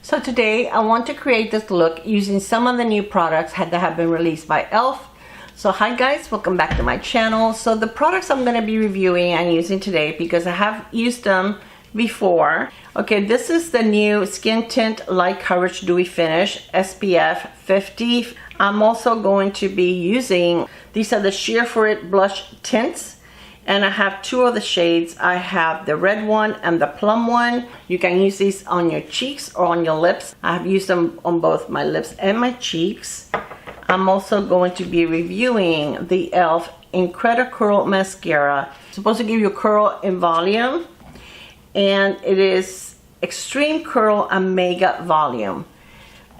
So today I want to create this look using some of the new products that have been released by e.l.f. So hi guys, welcome back to my channel. So the products I'm going to be reviewing and using today, because I have used them before. Okay, this is the new Skin Tint Light Coverage Dewy Finish SPF 50. I'm also going to be using, these are the Sheer For It blush tints. And I have two of the shades. I have the red one and the plum one. You can use these on your cheeks or on your lips. I have used them on both my lips and my cheeks. I'm also going to be reviewing the e.l.f. Incredi-Curl Mascara. It's supposed to give you curl in volume. And it is Extreme Curl and Mega Volume.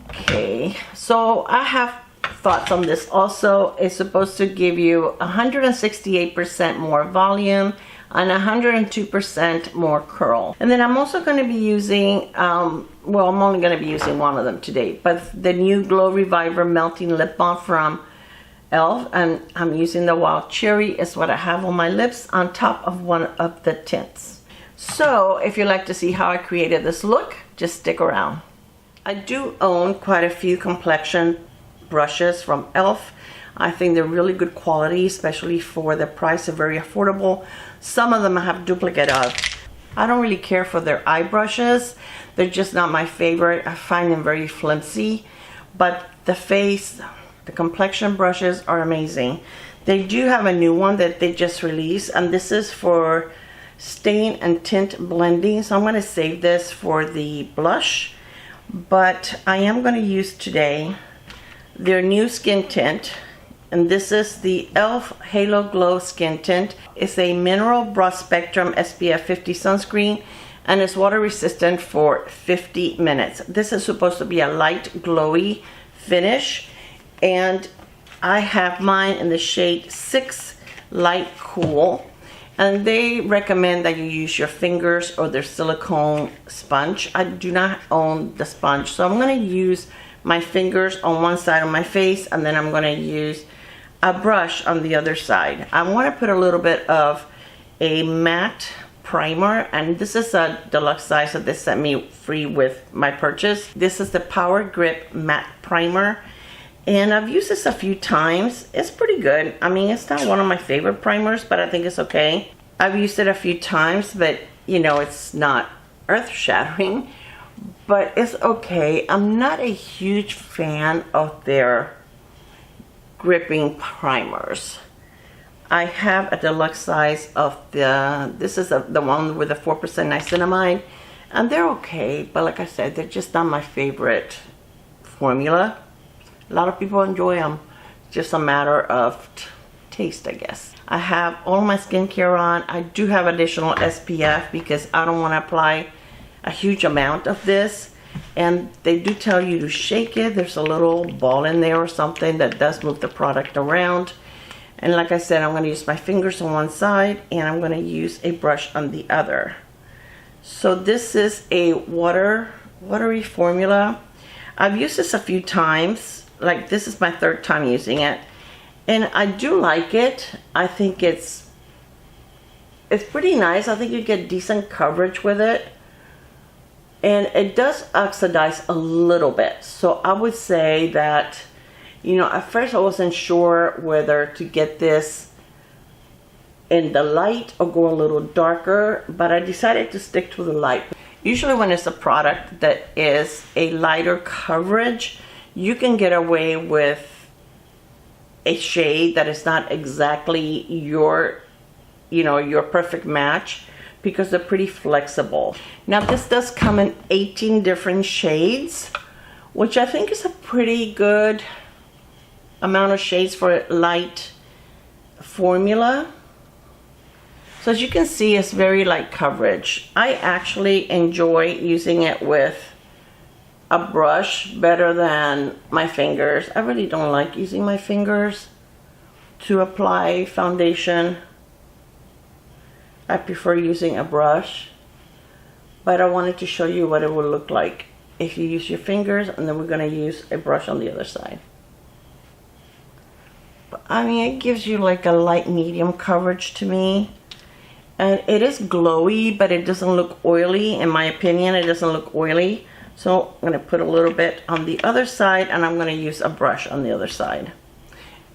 Okay, so I have thoughts on this also. It's supposed to give you 168% more volume and 102% more curl. And then I'm also going to be using, well, I'm only going to be using one of them today, but the new Glow Reviver Melting Lip Balm from e.l.f. and I'm using the Wild Cherry is what I have on my lips on top of one of the tints. So if you'd like to see how I created this look, just stick around. I do own quite a few complexion brushes from e.l.f. I think they're really good quality, especially for the price. They're very affordable. Some of them I have duplicate of. I don't really care for their eye brushes. They're just not my favorite. I find them very flimsy. But the face, the complexion brushes are amazing. They do have a new one that they just released, and this is for stain and tint blending. So I'm going to save this for the blush. But I am going to use today their new skin tint, and this is the e.l.f. Halo Glow Skin Tint. It's a mineral broad spectrum SPF 50 sunscreen, and it's water resistant for 50 minutes. This is supposed to be a light glowy finish, and I have mine in the shade 6 Light Cool, and they recommend that you use your fingers or their silicone sponge. I do not own the sponge, so I'm going to use my fingers on one side of my face, and then I'm going to use a brush on the other side. I want to put a little bit of a matte primer, and this is a deluxe size that they sent me free with my purchase. This is the Power Grip Matte Primer, and I've used this a few times. It's pretty good. I mean, it's not one of my favorite primers, but I think it's okay. I've used it a few times, but you know, it's not earth-shattering. But it's okay. I'm not a huge fan of their gripping primers. I have a deluxe size of this is the one with the 4% niacinamide, and they're okay, but like I said, they're just not my favorite formula. A lot of people enjoy them. It's just a matter of taste, I guess. I have all my skincare on. I do have additional SPF because I don't want to apply a huge amount of this, and they do tell you to shake it. There's a little ball in there or something that does move the product around. And like I said, I'm going to use my fingers on one side and I'm going to use a brush on the other. So this is a watery formula. I've used this a few times. Like, this is my third time using it, and I do like it. I think it's pretty nice. I think you get decent coverage with it. And it does oxidize a little bit. So I would say that, you know, at first I wasn't sure whether to get this in the light or go a little darker, but I decided to stick to the light. Usually when it's a product that is a lighter coverage, you can get away with a shade that is not exactly your, you know, your perfect match, because they're pretty flexible. Now this does come in 18 different shades, which I think is a pretty good amount of shades for a light formula. So as you can see, it's very light coverage. I actually enjoy using it with a brush better than my fingers. I really don't like using my fingers to apply foundation. I prefer using a brush, but I wanted to show you what it would look like if you use your fingers, and then we're going to use a brush on the other side. But I mean, it gives you like a light medium coverage to me. And it is glowy, but it doesn't look oily. In my opinion, it doesn't look oily. So I'm going to put a little bit on the other side, and I'm going to use a brush on the other side.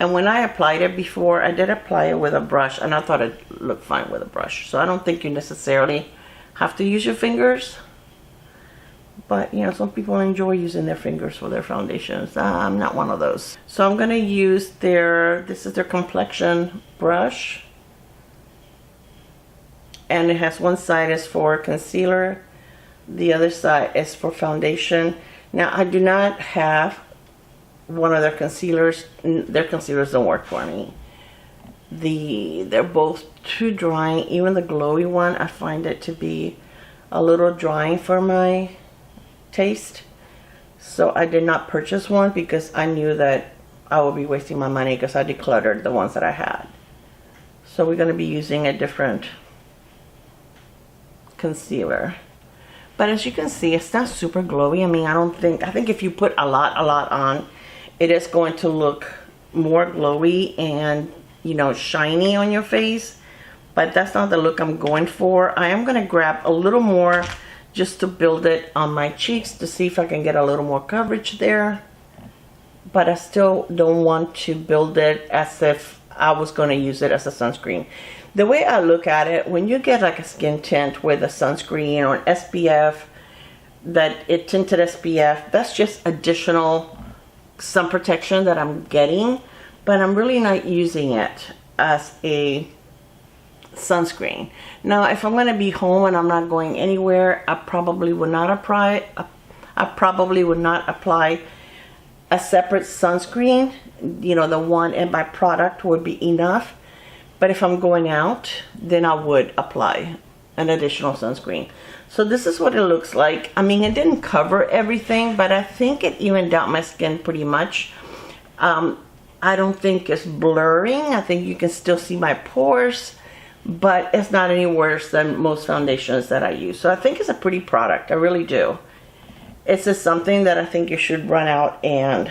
And when I applied it before, I did apply it with a brush, and I thought it looked fine with a brush. So I don't think you necessarily have to use your fingers. But, you know, some people enjoy using their fingers for their foundations. I'm not one of those. So I'm going to use this is their complexion brush. And it has one side is for concealer. The other side is for foundation. Now, I do not have one of their concealers. Their concealers don't work for me. They're both too drying. Even the glowy one, I find it to be a little drying for my taste. So I did not purchase one because I knew that I would be wasting my money because I decluttered the ones that I had. So we're going to be using a different concealer. But as you can see, it's not super glowy. I mean, I think if you put a lot on, it is going to look more glowy and, you know, shiny on your face. But that's not the look I'm going for. I am going to grab a little more just to build it on my cheeks to see if I can get a little more coverage there. But I still don't want to build it as if I was going to use it as a sunscreen. The way I look at it, when you get like a skin tint with a sunscreen or an SPF, tinted SPF, that's just additional sun protection that I'm getting, but I'm really not using it as a sunscreen. Now, if I'm going to be home and I'm not going anywhere, I probably would not apply a separate sunscreen. You know, the one in my product would be enough. But if I'm going out, then I would apply an additional sunscreen. So this is what it looks like. I mean, it didn't cover everything, but I think it evened out my skin pretty much. I don't think it's blurring. I think you can still see my pores, but it's not any worse than most foundations that I use. So I think it's a pretty product. I really do. It's just something that I think you should run out and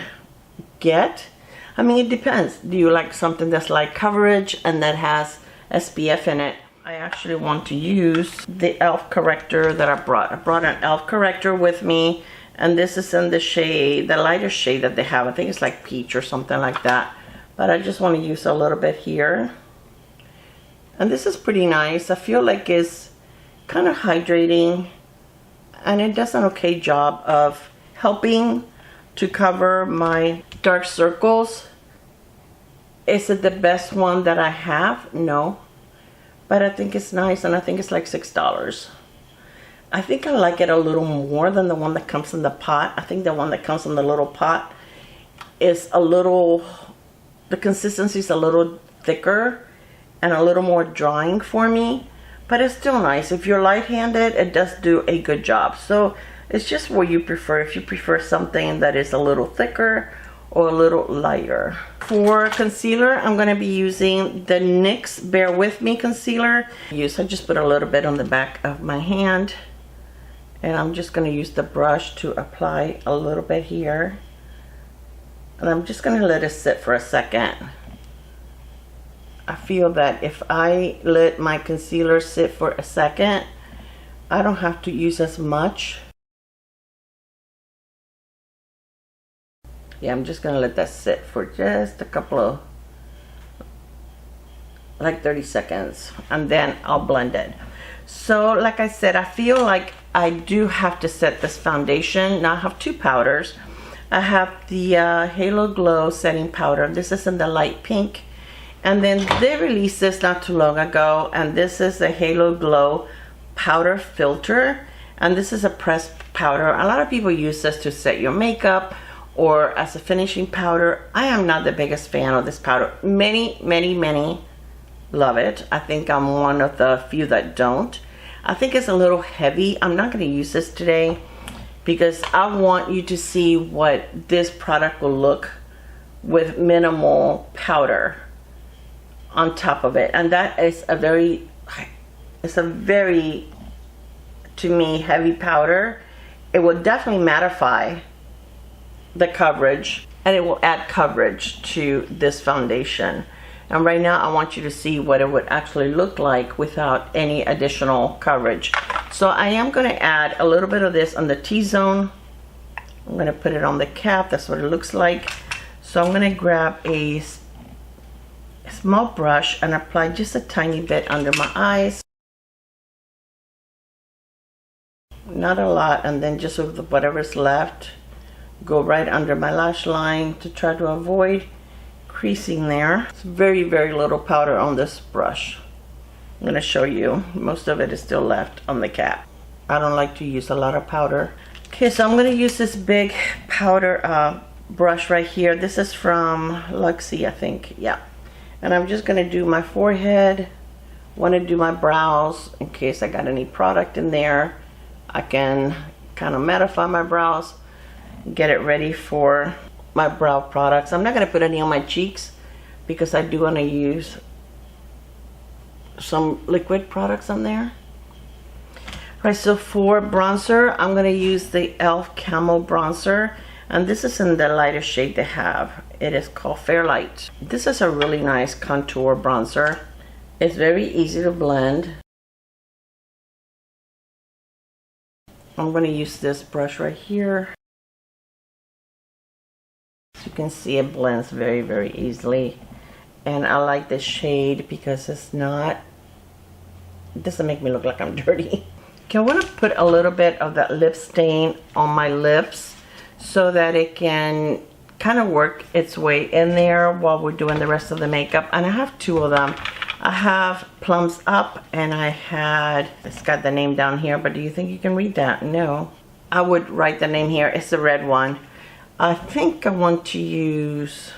get. I mean, it depends. Do you like something that's light coverage and that has SPF in it? I actually want to use the e.l.f. corrector that I brought. I brought an e.l.f. corrector with me, and this is in the shade, the lighter shade that they have. I think it's like peach or something like that. But I just want to use a little bit here. And this is pretty nice. I feel like it's kind of hydrating, and it does an okay job of helping to cover my dark circles. Is it the best one that I have? No. But I think it's nice, and I think it's like $6. I think I like it a little more than the one that comes in the pot. I think the one that comes in the little pot is a little, the consistency is a little thicker and a little more drying for me. But it's still nice. If you're light-handed, it does do a good job. So it's just what you prefer. If you prefer something that is a little thicker or a little lighter. For concealer, I'm going to be using the NYX Bear With Me concealer. I just put a little bit on the back of my hand, and I'm just going to use the brush to apply a little bit here, and I'm just going to let it sit for a second. I feel that if I let my concealer sit for a second, I don't have to use as much. Yeah, I'm just gonna let that sit for just a couple of, like 30 seconds, and then I'll blend it. So like I said, I feel like I do have to set this foundation. Now I have two powders. I have the Halo Glow setting powder. This is in the light pink, and then they released this not too long ago, and this is the Halo Glow powder filter, and this is a pressed powder. A lot of people use this to set your makeup or as a finishing powder. I am not the biggest fan of this powder. Many love it. I think I'm one of the few that don't. I think it's a little heavy. I'm not going to use this today because I want you to see what this product will look with minimal powder on top of it. And that is a very, to me, heavy powder. It will definitely mattify the coverage, and it will add coverage to this foundation. And right now I want you to see what it would actually look like without any additional coverage. So I am going to add a little bit of this on the T-zone I'm going to put it on the cap. That's what it looks like. So I'm going to grab a small brush and apply just a tiny bit under my eyes. Not a lot, and then just with whatever's left, go right under my lash line to try to avoid creasing there. It's very, very little powder on this brush. I'm going to show you. Most of it is still left on the cap. I don't like to use a lot of powder. Okay, so I'm going to use this big powder brush right here. This is from Luxie, I think. Yeah. And I'm just going to do my forehead. Want to do my brows in case I got any product in there. I can kind of mattify my brows, get it ready for my brow products. I'm not going to put any on my cheeks because I do want to use some liquid products on there. Right, so for bronzer, I'm going to use the e.l.f. Camo Bronzer. And this is in the lightest shade they have. It is called Flyte. This is a really nice contour bronzer. It's very easy to blend. I'm going to use this brush right here. As you can see, it blends very, very easily. And I like this shade because it doesn't make me look like I'm dirty. Okay, I want to put a little bit of that lip stain on my lips so that it can kind of work its way in there while we're doing the rest of the makeup. And I have two of them. I have Plums Up, and it's got the name down here, but do you think you can read that? No. I would write the name here. It's the red one. I think I want to use,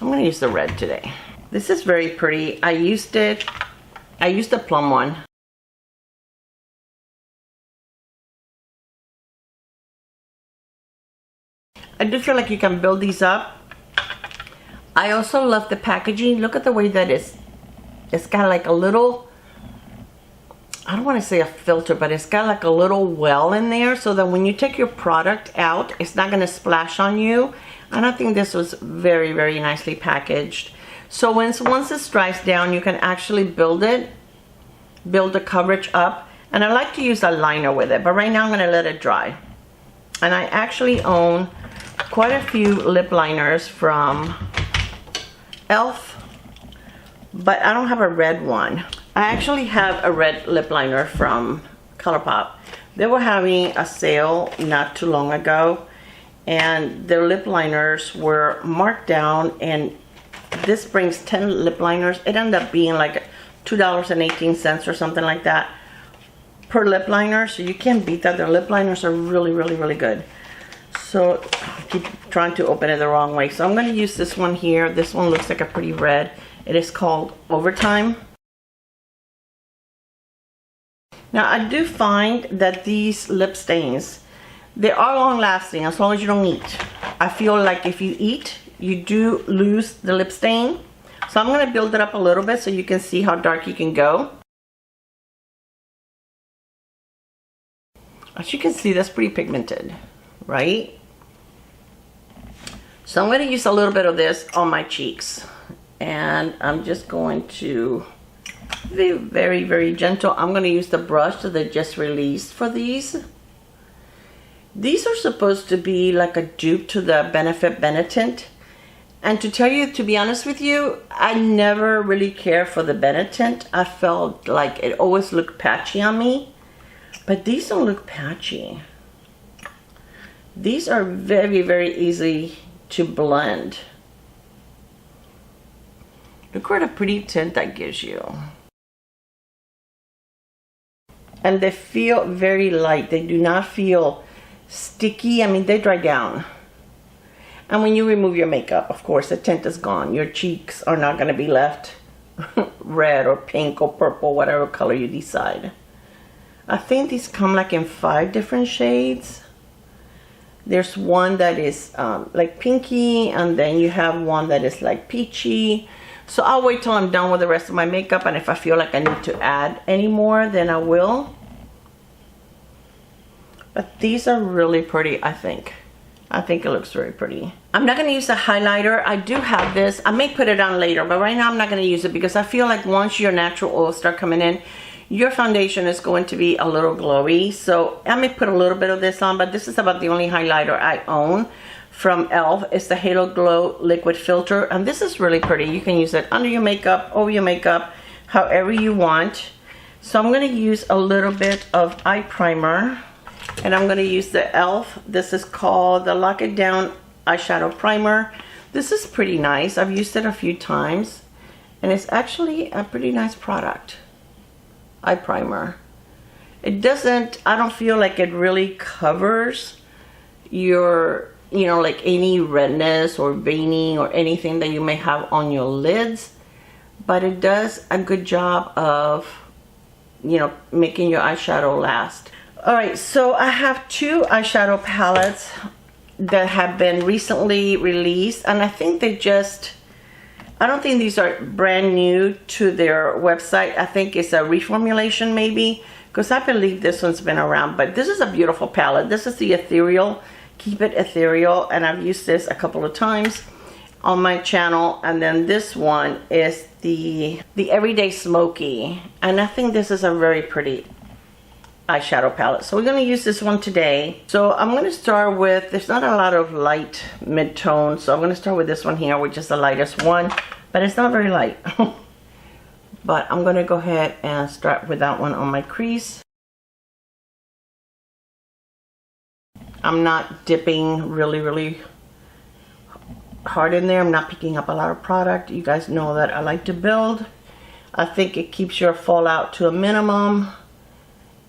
I'm going to use the red today. This is very pretty. I used the plum one. I do feel like you can build these up. I also love the packaging. Look at the way that it's got like a little, I don't want to say a filter, but it's got like a little well in there so that when you take your product out, it's not going to splash on you. And I think this was very, very nicely packaged. So once this dries down, you can actually build the coverage up. And I like to use a liner with it, but right now I'm going to let it dry. And I actually own quite a few lip liners from e.l.f. but I don't have a red one. I actually have a red lip liner from ColourPop. They were having a sale not too long ago, and their lip liners were marked down, and this brings 10 lip liners. It ended up being like $2.18 or something like that per lip liner, so you can't beat that. Their lip liners are really, really, really good. So I keep trying to open it the wrong way. So I'm going to use this one here. This one looks like a pretty red. It is called Overtime. Now I do find that these lip stains, they are long lasting as long as you don't eat. I feel like if you eat, you do lose the lip stain. So I'm going to build it up a little bit so you can see how dark you can go. As you can see, that's pretty pigmented, right? So I'm going to use a little bit of this on my cheeks. And I'm just going to be very, very gentle. I'm going to use the brush that they just released for these. These are supposed to be like a dupe to the Benefit Benetint. And to be honest with you, I never really cared for the Benetint. I felt like it always looked patchy on me. But these don't look patchy. These are very, very easy to blend. Look what a pretty tint that gives you. And they feel very light. They do not feel sticky. I mean, they dry down. And when you remove your makeup, of course, the tint is gone. Your cheeks are not going to be left red or pink or purple, whatever color you decide. I think these come like in 5 different shades. There's one that is like pinky, and then you have one that is like peachy. So I'll wait till I'm done with the rest of my makeup, and if I feel like I need to add any more, then I will. But these are really pretty, I think. I think it looks very pretty. I'm not going to use a highlighter. I do have this. I may put it on later, but right now I'm not going to use it because I feel like once your natural oils start coming in, your foundation is going to be a little glowy. So I may put a little bit of this on, but this is about the only highlighter I own from e.l.f. It's the Halo Glow Liquid Filter, and this is really pretty. You can use it under your makeup, over your makeup, however you want. So I'm going to use a little bit of eye primer, and I'm going to use the e.l.f. This is called the Lock It Down Eyeshadow Primer. This is pretty nice. I've used it a few times, and it's actually a pretty nice product. Eye primer. It doesn't, I don't feel like it really covers your, you know, like any redness or veining or anything that you may have on your lids, but it does a good job of, you know, making your eyeshadow last. All right, so I have two eyeshadow palettes that have been recently released, and I think they just, I don't think these are brand new to their website. I think it's a reformulation maybe, because I believe this one's been around. But this is a beautiful palette. This is the Ethereal, Keep It Ethereal, and I've used this a couple of times on my channel. And then this one is the Everyday Smoky, and I think this is a very pretty eyeshadow palette. So we're going to use this one today. So I'm going to start with, there's not a lot of light mid-tone, so I'm going to start with this one here, which is the lightest one, but it's not very light. But I'm going to go ahead and start with that one on my crease. I'm not dipping really hard in there. I'm not picking up a lot of product. You guys know that I like to build. I think it keeps your fallout to a minimum,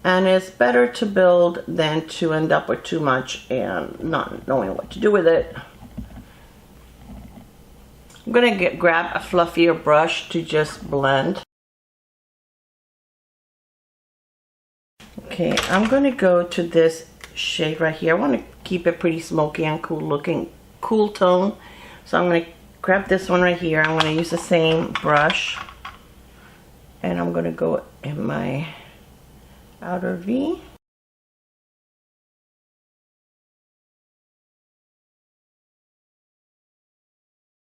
and it's better to build than to end up with too much and not knowing what to do with it. I'm going to grab a fluffier brush to just blend. Okay, I'm going to go to this shade right here. I want to keep it pretty smoky and cool looking, cool tone. So I'm going to grab this one right here. I'm going to use the same brush, and I'm going to go in my outer V.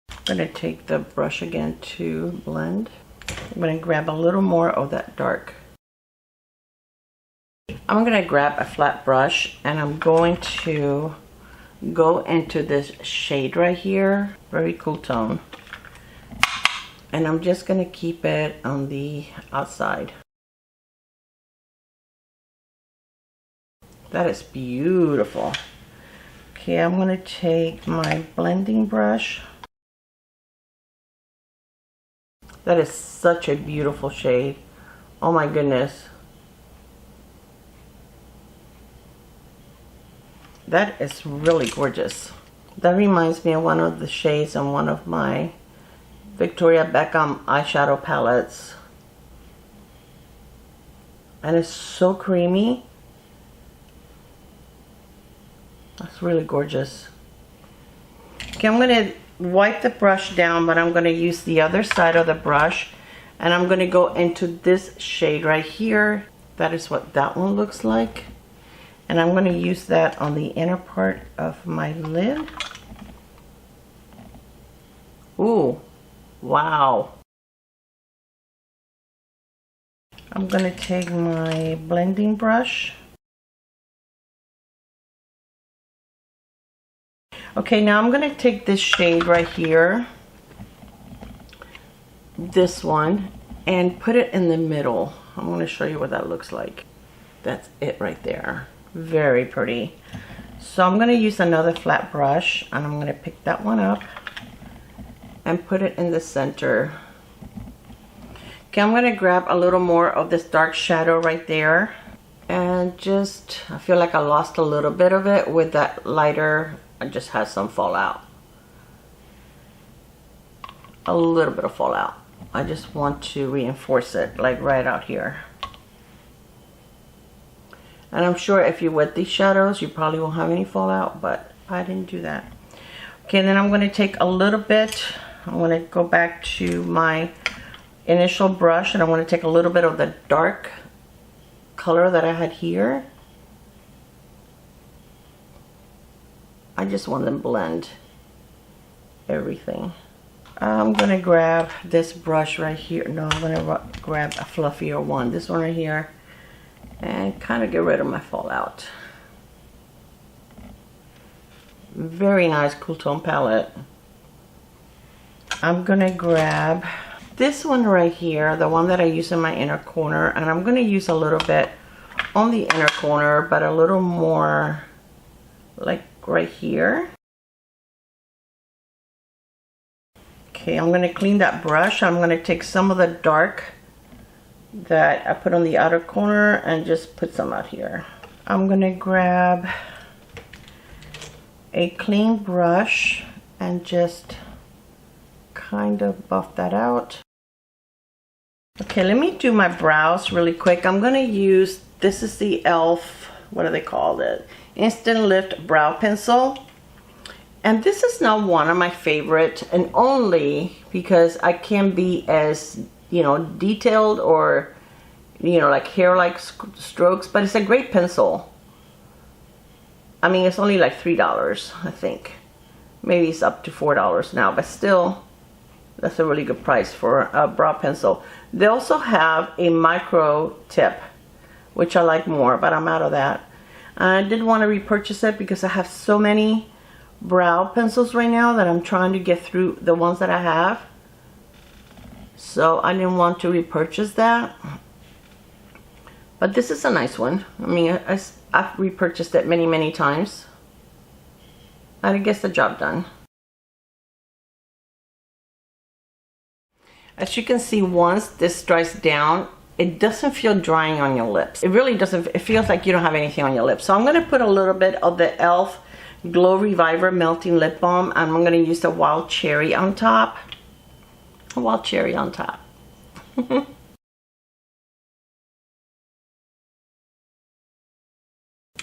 I'm going to take the brush again to blend. I'm going to grab a little more of that dark. I'm going to grab a flat brush, and I'm going to go into this shade right here. Very cool tone. And I'm just going to keep it on the outside. That is beautiful. Okay, I'm going to take my blending brush. That is such a beautiful shade. Oh my goodness. That is really gorgeous. That reminds me of one of the shades on one of my Victoria Beckham eyeshadow palettes. And it's so creamy. That's really gorgeous. Okay, I'm going to wipe the brush down, but I'm going to use the other side of the brush, and I'm going to go into this shade right here. That is what that one looks like. And I'm going to use that on the inner part of my lid. Ooh, wow. I'm going to take my blending brush. Okay, now I'm going to take this shade right here, this one, and put it in the middle. I'm going to show you what that looks like. That's it right there. Very pretty. So I'm going to use another flat brush, and I'm going to pick that one up and put it in the center. Okay, I'm going to grab a little more of this dark shadow right there, and just, I feel like I lost a little bit of it with that lighter. I just had some fallout. A little bit of fallout. I just want to reinforce it, like right out here. And I'm sure if you wet these shadows, you probably won't have any fallout, but I didn't do that. Okay, then I'm going to take a little bit. I'm going to go back to my initial brush, and I'm going to take a little bit of the dark color that I had here. I just want to blend everything. I'm gonna grab this brush right here. No, I'm gonna grab a fluffier one. This one right here, and kind of get rid of my fallout. Very nice cool tone palette. I'm gonna grab this one right here, the one that I use in my inner corner, and I'm gonna use a little bit on the inner corner, but a little more like right here. Okay, I'm gonna clean that brush. I'm gonna take some of the dark that I put on the outer corner and just put some out here. I'm gonna grab a clean brush and just kind of buff that out. Okay, let me do my brows really quick. I'm gonna use, this is the e.l.f., what do they call it? Instant Lift Brow Pencil. And this is not one of my favorite, and only because I can be as, you know, detailed or, you know, like hair-like strokes, but it's a great pencil. I mean, it's only like $3, I think. Maybe it's up to $4 now, but still, that's a really good price for a brow pencil. They also have a micro tip, which I like more, but I'm out of that. I did want to repurchase it because I have so many brow pencils right now that I'm trying to get through the ones that I have. So I didn't want to repurchase that. But this is a nice one. I mean, I've repurchased it many, many times. And it gets the job done. As you can see, once this dries down, it doesn't feel drying on your lips. It really doesn't. It feels like you don't have anything on your lips. So I'm going to put a little bit of the e.l.f. Glow Reviver Melting Lip Balm, and I'm going to use the Wild Cherry on top. A Wild Cherry on top.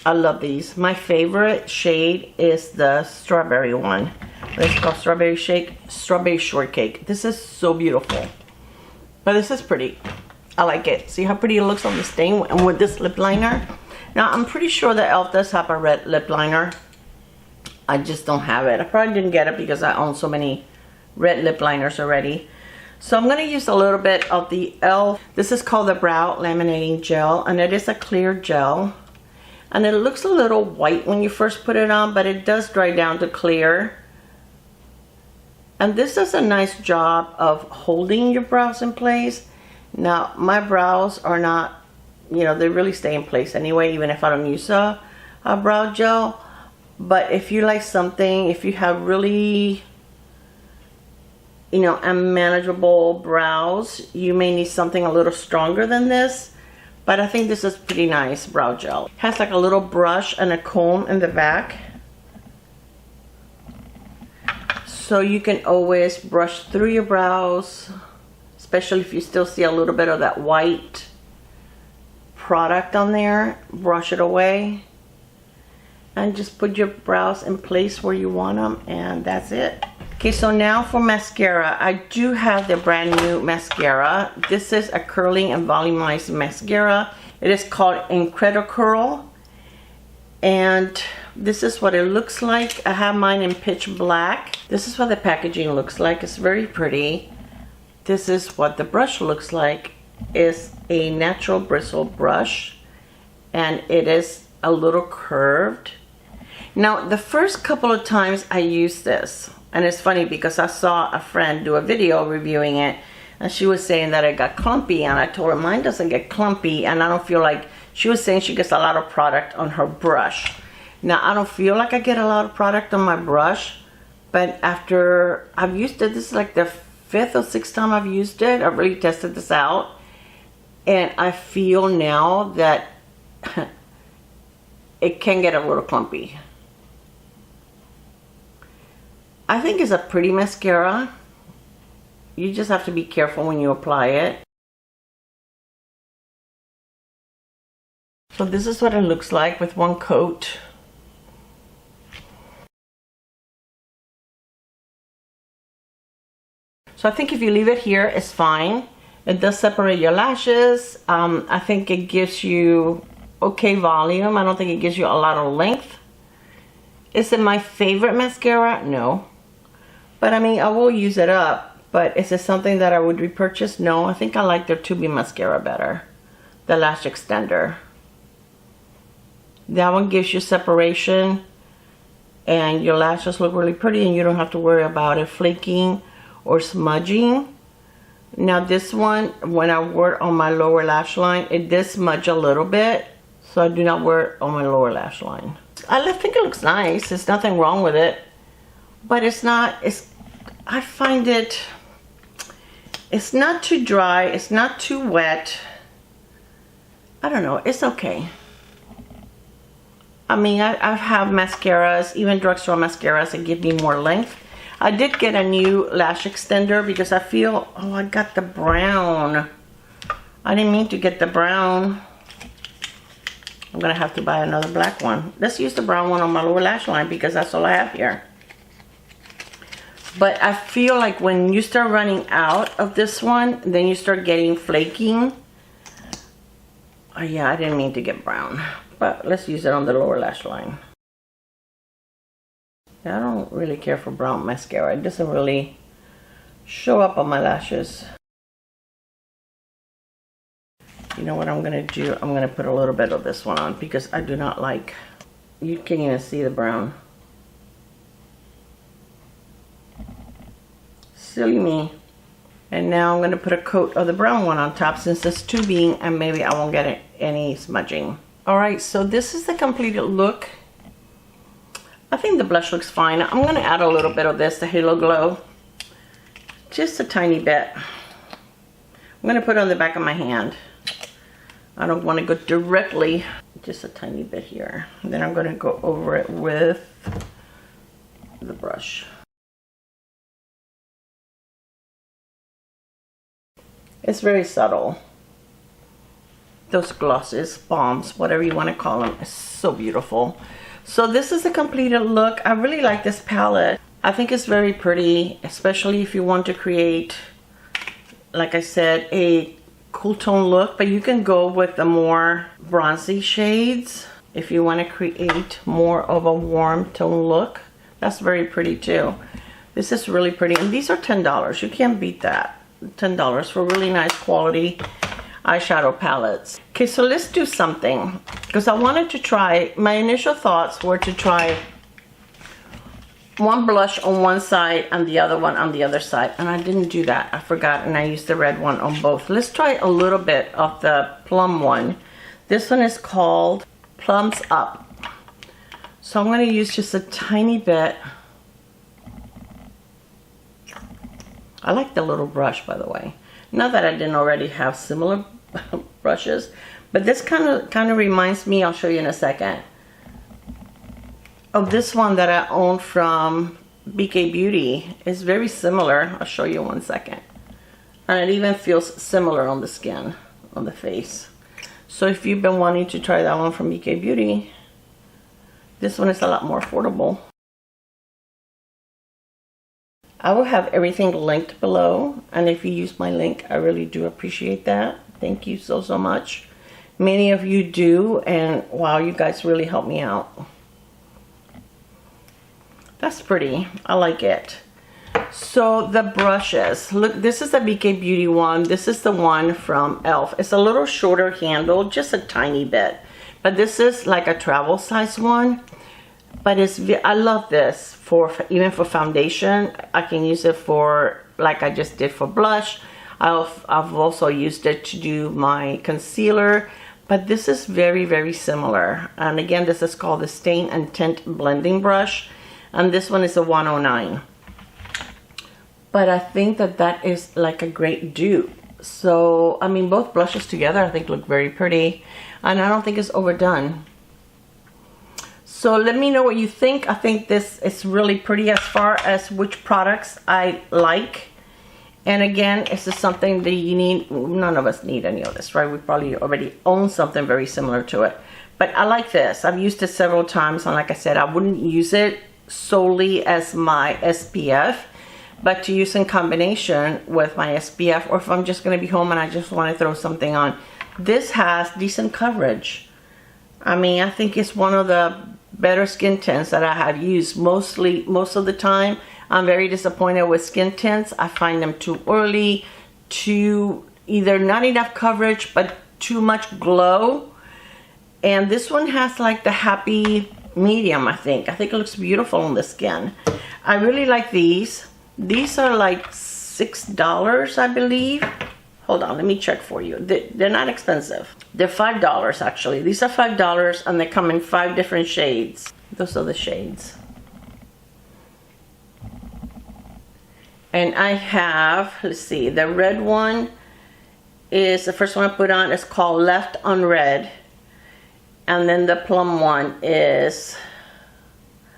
I love these. My favorite shade is the strawberry one. It's called Strawberry Shortcake. This is so beautiful. But this is pretty. I like it. See how pretty it looks on the stain and with this lip liner? Now, I'm pretty sure that e.l.f. does have a red lip liner. I just don't have it. I probably didn't get it because I own so many red lip liners already. So I'm going to use a little bit of the e.l.f. This is called the Brow Laminating Gel, and it is a clear gel. And it looks a little white when you first put it on, but it does dry down to clear. And this does a nice job of holding your brows in place. Now, my brows are not, you know, they really stay in place anyway, even if I don't use a brow gel. But if you like something, if you have really, you know, unmanageable brows, you may need something a little stronger than this. But I think this is pretty nice brow gel. It has like a little brush and a comb in the back. So you can always brush through your brows, especially if you still see a little bit of that white product on there. Brush it away. And just put your brows in place where you want them, and that's it. Okay, so now for mascara. I do have the brand new mascara. This is a curling and volumized mascara. It is called Incredicurl. And this is what it looks like. I have mine in pitch black. This is what the packaging looks like. It's very pretty. This is what the brush looks like. It's a natural bristle brush. And it is a little curved. Now, the first couple of times I used this, and it's funny because I saw a friend do a video reviewing it, and she was saying that it got clumpy, and I told her mine doesn't get clumpy, and I don't feel like, she was saying she gets a lot of product on her brush. Now, I don't feel like I get a lot of product on my brush, but after I've used it, this is like the 5th or 6th time I've used it. I've really tested this out, and I feel now that it can get a little clumpy. I think it's a pretty mascara. You just have to be careful when you apply it. So this is what it looks like with one coat. So I think if you leave it here, it's fine. It does separate your lashes. I think it gives you okay volume. I don't think it gives you a lot of length. Is it my favorite mascara? No. But I mean, I will use it up. But is it something that I would repurchase? No, I think I like their Tube mascara better. The lash extender. That one gives you separation and your lashes look really pretty and you don't have to worry about it flaking or smudging. Now this one, when I wear it on my lower lash line, it does smudge a little bit. So I do not wear it on my lower lash line. I think it looks nice. There's nothing wrong with it. But it's not, I find it's not too dry. It's not too wet. I don't know. It's okay. I mean, I have mascaras, even drugstore mascaras that give me more length. I did get a new lash extender because I feel, oh, I got the brown. I didn't mean to get the brown. I'm going to have to buy another black one. Let's use the brown one on my lower lash line because that's all I have here. But I feel like when you start running out of this one, then you start getting flaking. Oh yeah, I didn't mean to get brown. But let's use it on the lower lash line. I don't really care for brown mascara. It doesn't really show up on my lashes. You know what I'm going to do? I'm going to put a little bit of this one on because I do not like, you can't even see the brown. Silly me. And now I'm going to put a coat of the brown one on top since it's tubing and maybe I won't get any smudging. Alright, so this is the completed look. I think the blush looks fine. I'm going to add a little bit of this, the Halo Glow. Just a tiny bit. I'm going to put it on the back of my hand. I don't want to go directly. Just a tiny bit here. And then I'm going to go over it with the brush. It's very subtle. Those glosses, balms, whatever you want to call them, is so beautiful. So this is a completed look. I really like this palette. I think it's very pretty, especially if you want to create, like I said, a cool tone look. But you can go with the more bronzy shades if you want to create more of a warm tone look. That's very pretty too. This is really pretty, and these are $10. You can't beat that. $10 for really nice quality eyeshadow palettes. Okay, so let's do something because I wanted to try, my initial thoughts were to try one blush on one side and the other one on the other side, and I didn't do that. I forgot, and I used the red one on both. Let's try a little bit of the plum one. This one is called Plums Up. So I'm going to use just a tiny bit. I like the little brush, by the way. Not that I didn't already have similar brushes, but this kind of reminds me, I'll show you in a second, of this one that I own from BK Beauty. It's very similar. I'll show you in 1 second. And it even feels similar on the skin, on the face. So if you've been wanting to try that one from BK Beauty, this one is a lot more affordable. I will have everything linked below, and if you use my link, I really do appreciate that. Thank you so much. Many of you do, and wow, you guys really help me out. That's pretty. I like it. So the brushes, look, this is the BK Beauty one. This is the one from e.l.f. It's a little shorter handle, just a tiny bit, but this is like a travel size one. But I love this for even for foundation. I can use it for, like I just did for blush. I've also used it to do my concealer. But this is very similar. And again, this is called the Stain and Tint Blending Brush. And this one is a 109. But I think that is like a great dupe. So, I mean, both blushes together I think look very pretty. And I don't think it's overdone. So let me know what you think. I think this is really pretty as far as which products I like. And again, this is something that you need. None of us need any of this, right? We probably already own something very similar to it. But I like this. I've used it several times. And like I said, I wouldn't use it solely as my SPF, but to use in combination with my SPF, or if I'm just going to be home and I just want to throw something on. This has decent coverage. I mean, I think it's one of the better skin tints that I have used most of the time. I'm very disappointed with skin tints. I find them too oily, too either not enough coverage, but too much glow. And this one has like the happy medium, I think. I think it looks beautiful on the skin. I really like these. These are like $6, I believe. Hold on, let me check for you. They're not expensive. They're $5 actually. These are $5 and they come in 5 different shades. Those are the shades. And I have, let's see, the red one is, the first one I put on is called Left on Red. And then the plum one is,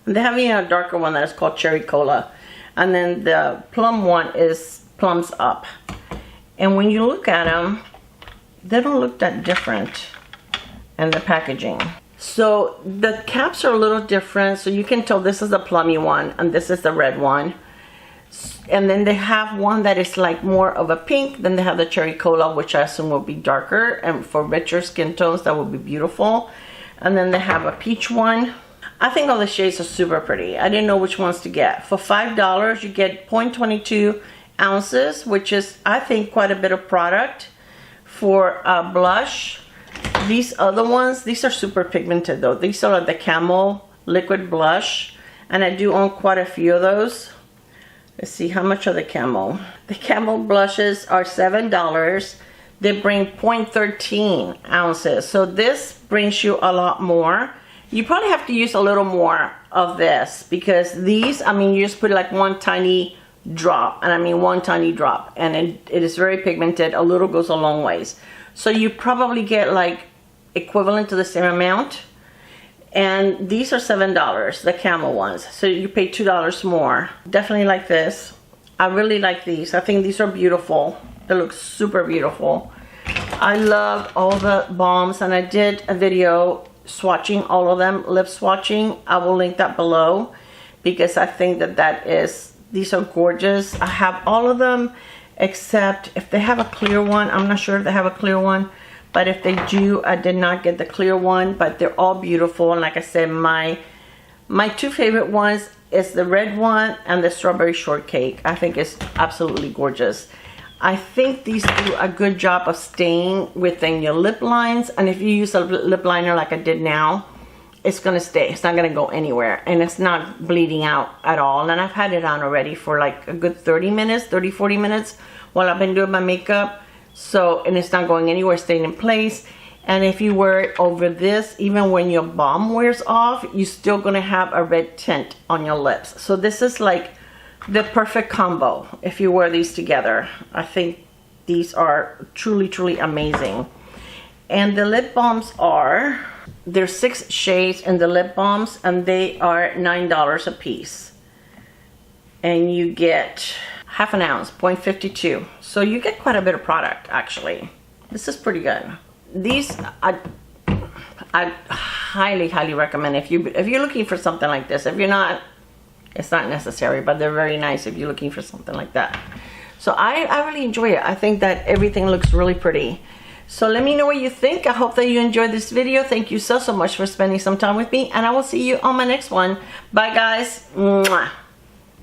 they have even a darker one that is called Cherry Cola. And then the plum one is Plums Up. And when you look at them, they don't look that different in the packaging. So the caps are a little different. So you can tell this is the plummy one and this is the red one. And then they have one that is like more of a pink. Then they have the Cherry Cola, which I assume will be darker. And for richer skin tones, that would be beautiful. And then they have a peach one. I think all the shades are super pretty. I didn't know which ones to get. For $5, you get 0.22 ounces, which is, I think, quite a bit of product for a blush. These other ones, these are super pigmented though. These are the Camel Liquid Blush. And I do own quite a few of those. Let's see, how much are the Camel? The Camel blushes are $7. They bring 0.13 ounces. So this brings you a lot more. You probably have to use a little more of this because these, I mean, you just put like one tiny drop, and I mean one tiny drop, and it is very pigmented. A little goes a long ways. So you probably get like equivalent to the same amount. And these are $7, the Camel ones. So you pay $2 more. Definitely like this. I really like these. I think these are beautiful. They look super beautiful. I love all the balms, and I did a video swatching all of them, lip swatching. I will link that below because I think that these are gorgeous. I have all of them except if they have a clear one. I'm not sure if they have a clear one. But if they do, I did not get the clear one, but they're all beautiful. And like I said, my 2 favorite ones is the red one and the Strawberry Shortcake. I think it's absolutely gorgeous. I think these do a good job of staying within your lip lines. And if you use a lip liner like I did now, it's gonna stay. It's not gonna go anywhere. And it's not bleeding out at all. And I've had it on already for like a good 30 minutes, 30, 40 minutes while I've been doing my makeup. So, and it's not going anywhere, staying in place. And if you wear it over this, even when your balm wears off, you're still gonna have a red tint on your lips. So this is like the perfect combo if you wear these together. I think these are truly, truly amazing. And the lip balms are, there's 6 shades in the lip balms, and they are $9 a piece. And you get half an ounce, 0.52. So you get quite a bit of product actually. This is pretty good. These I highly, highly recommend if you're looking for something like this. If you're not, it's not necessary, but they're very nice if you're looking for something like that. So I really enjoy it. I think that everything looks really pretty. So let me know what you think. I hope that you enjoyed this video. Thank you so much for spending some time with me, and I will see you on my next one. Bye guys. Mwah.